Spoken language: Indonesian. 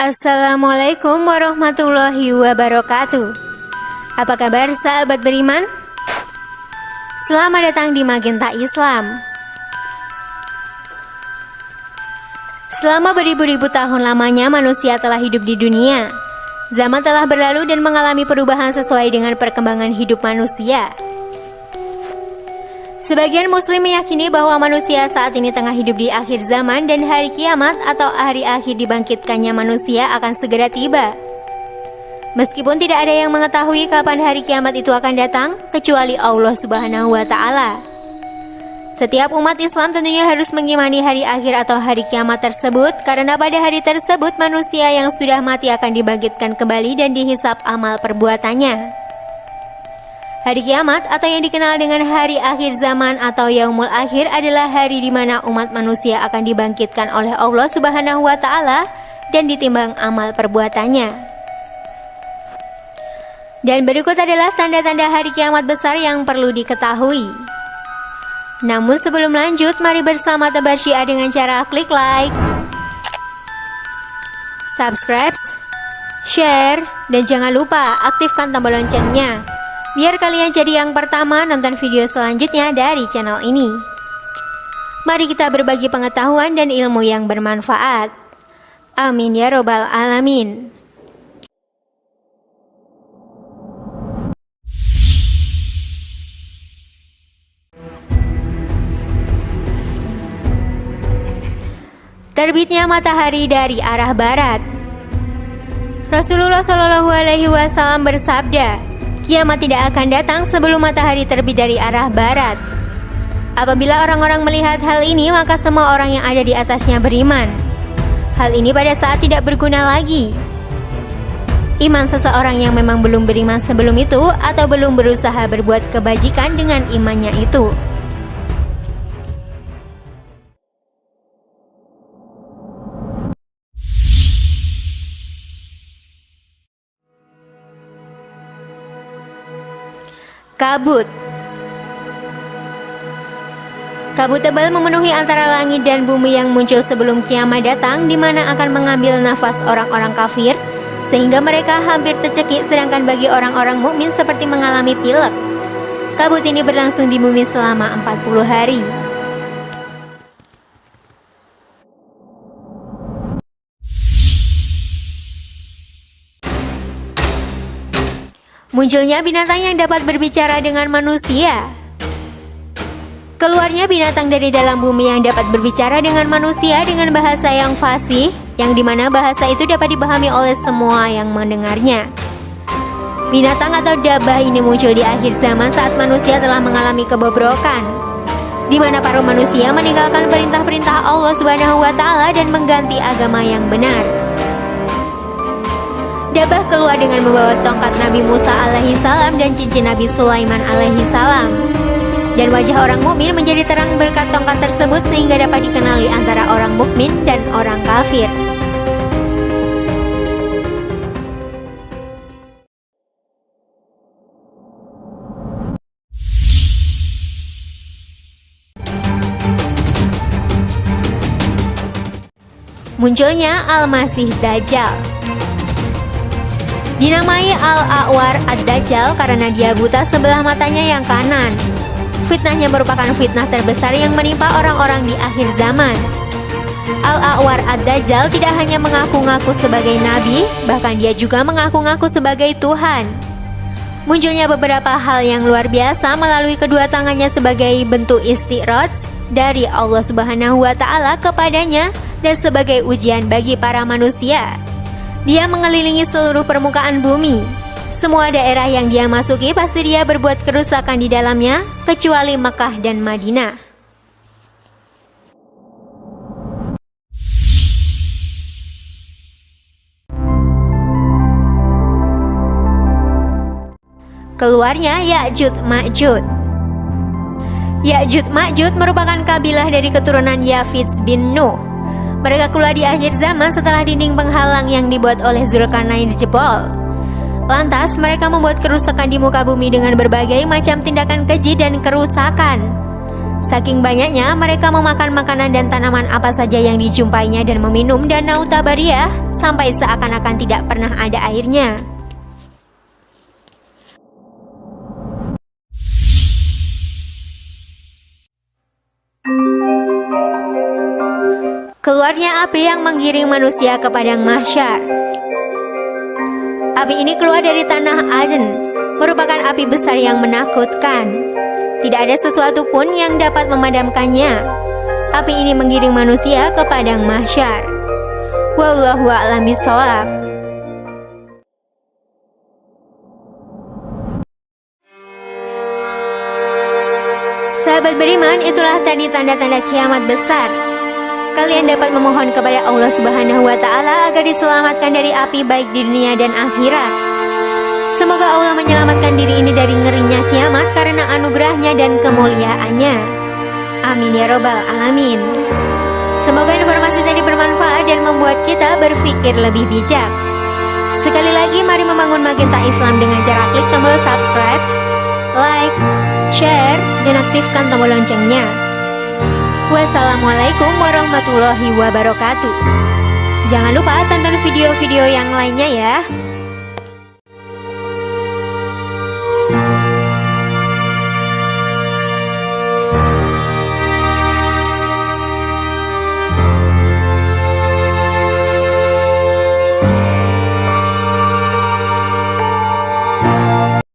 Assalamualaikum warahmatullahi wabarakatuh. Apa kabar sahabat beriman? Selamat datang di Magenta Islam. Selama beribu-ribu tahun lamanya manusia telah hidup di dunia. Zaman telah berlalu dan mengalami perubahan sesuai dengan perkembangan hidup manusia. Sebagian muslim meyakini bahwa manusia saat ini tengah hidup di akhir zaman dan hari kiamat atau hari akhir dibangkitkannya manusia akan segera tiba. Meskipun tidak ada yang mengetahui kapan hari kiamat itu akan datang, kecuali Allah Subhanahu wa Ta'ala. Setiap umat Islam tentunya harus mengimani hari akhir atau hari kiamat tersebut, karena pada hari tersebut manusia yang sudah mati akan dibangkitkan kembali dan dihisap amal perbuatannya. Hari kiamat atau yang dikenal dengan hari akhir zaman atau Yaumul Akhir adalah hari di mana umat manusia akan dibangkitkan oleh Allah Subhanahu wa Ta'ala dan ditimbang amal perbuatannya. Dan berikut adalah tanda-tanda hari kiamat besar yang perlu diketahui. Namun sebelum lanjut, mari bersama tebar syiar dengan cara klik like, subscribe, share, dan jangan lupa aktifkan tombol loncengnya biar kalian jadi yang pertama nonton video selanjutnya dari channel ini. Mari kita berbagi pengetahuan dan ilmu yang bermanfaat. Amin ya robbal alamin. Terbitnya matahari dari arah barat. Rasulullah Shallallahu Alaihi Wasallam bersabda, kiamat tidak akan datang sebelum matahari terbit dari arah barat. Apabila orang-orang melihat hal ini, maka semua orang yang ada di atasnya beriman. Hal ini pada saat tidak berguna lagi. Iman seseorang yang memang belum beriman sebelum itu atau belum berusaha berbuat kebajikan dengan imannya itu. Kabut. Kabut tebal memenuhi antara langit dan bumi yang muncul sebelum kiamat datang, di mana akan mengambil nafas orang-orang kafir sehingga mereka hampir tercekik, sedangkan bagi orang-orang mukmin seperti mengalami pilek. Kabut ini berlangsung di bumi selama 40 hari. Munculnya binatang yang dapat berbicara dengan manusia. Keluarnya binatang dari dalam bumi yang dapat berbicara dengan manusia dengan bahasa yang fasih, yang dimana bahasa itu dapat dipahami oleh semua yang mendengarnya. Binatang atau dabah ini muncul di akhir zaman saat manusia telah mengalami kebobrokan, di mana para manusia meninggalkan perintah-perintah Allah Subhanahu wa Ta'ala dan mengganti agama yang benar. Dabah keluar dengan membawa tongkat Nabi Musa alaihi salam dan cincin Nabi Sulaiman alaihi salam. Dan wajah orang mukmin menjadi terang berkat tongkat tersebut sehingga dapat dikenali antara orang mukmin dan orang kafir. Munculnya Al-Masih Dajjal. Dinamai Al-A'war Ad-Dajjal karena dia buta sebelah matanya yang kanan. Fitnahnya merupakan fitnah terbesar yang menimpa orang-orang di akhir zaman. Al-A'war Ad-Dajjal tidak hanya mengaku-ngaku sebagai nabi, bahkan dia juga mengaku-ngaku sebagai Tuhan. Munculnya beberapa hal yang luar biasa melalui kedua tangannya sebagai bentuk istiraj dari Allah Subhanahu wa Ta'ala kepadanya dan sebagai ujian bagi para manusia. Dia mengelilingi seluruh permukaan bumi. Semua daerah yang dia masuki pasti dia berbuat kerusakan di dalamnya, kecuali Mekah dan Madinah. Keluarnya Ya'jud Ma'jud. Ya'jud Ma'jud merupakan kabilah dari keturunan Yafits bin Nuh. Mereka keluar di akhir zaman setelah dinding penghalang yang dibuat oleh Zulkarnain jebol. Lantas mereka membuat kerusakan di muka bumi dengan berbagai macam tindakan keji dan kerusakan. Saking banyaknya, mereka memakan makanan dan tanaman apa saja yang dijumpainya dan meminum danau Tabariah sampai seakan-akan tidak pernah ada airnya. Keluarnya api yang menggiring manusia ke padang mahsyar. Api ini keluar dari tanah Aden, merupakan api besar yang menakutkan. Tidak ada sesuatu pun yang dapat memadamkannya. Api ini menggiring manusia ke padang mahsyar. Wallahu a'lam bishawab. Sahabat beriman, itulah tadi tanda-tanda kiamat besar. Kalian dapat memohon kepada Allah Subhanahu wa Ta'ala agar diselamatkan dari api baik di dunia dan akhirat. Semoga Allah menyelamatkan diri ini dari ngerinya kiamat karena anugerahnya dan kemuliaannya. Amin ya robbal alamin. Semoga informasi tadi bermanfaat dan membuat kita berpikir lebih bijak. Sekali lagi, mari membangun Magenta Islam dengan cara klik tombol subscribe, like, share, dan aktifkan tombol loncengnya. Wassalamualaikum warahmatullahi wabarakatuh. Jangan lupa tonton video-video yang lainnya ya.